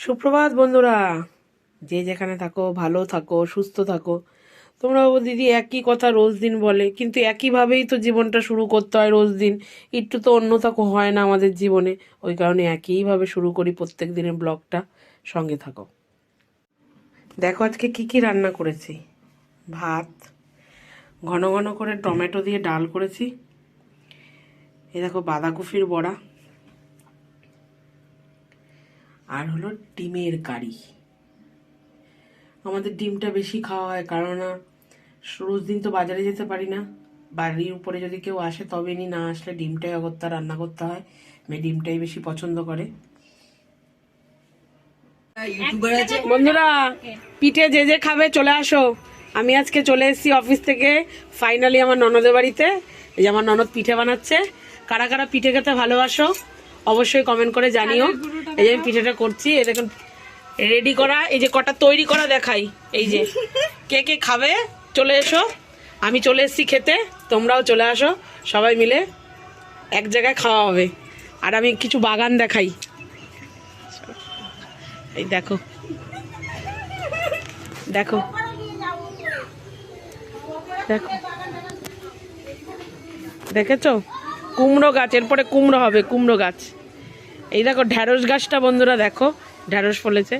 সুপ্রভাত বন্ধুরা, যে যেখানে থাকো ভালো থাকো সুস্থ থাকো। তোমরা বাবু দিদি একই কথা রোজ দিন বলে, কিন্তু একইভাবেই তো জীবনটা শুরু করতে হয় রোজ দিন। একটু তো অন্যতা হয় না আমাদের জীবনে, ওই কারণে একইভাবে শুরু করি প্রত্যেক দিনের ব্লগটা। সঙ্গে থাকো। দেখো আজকে কি কি রান্না করেছি। ভাত, ঘন ঘন করে টমেটো দিয়ে ডাল করেছি। এই দেখো বাঁধাকপির বড়া, আর হলো ডিমের কারি। আমাদের ডিমটা বেশি খাওয়া হয়, কারণ রোজ দিন তো বাজারে যেতে পারি না। বাড়ির উপরে যদি কেউ আসে তবে না আসলে ডিমটাই অগত্যা রান্না করতে হয়। মেয়ে ডিমটাই বেশি পছন্দ করে। বন্ধুরা, পিঠে যে যে খাবে চলে আসো। আমি আজকে চলে এসেছি অফিস থেকে ফাইনালি আমার ননদের বাড়িতে। এই যে আমার ননদ পিঠে বানাচ্ছে। কারা কারা পিঠে খেতে ভালোবাসো অবশ্যই কমেন্ট করে জানিও। এই যে আমি পিঠেটা করছি, এই দেখুন রেডি করা, এই যে কটা তৈরি করা দেখাই। এই যে কে কে খাবে চলে এসো। আমি চলে এসেছি খেতে, তোমরাও চলে আসো। সবাই মিলে এক জায়গায় খাওয়া হবে। আর আমি কিছু বাগান দেখাই। এই দেখো দেখো দেখো, দেখেছো কুমড়ো গাছ, এরপরে কুমড়ো হবে, কুমড়ো গাছ। এই দেখো ঢ্যাঁড়স গাছটা বন্ধুরা, দেখো ঢ্যাঁড়স ফলেছে।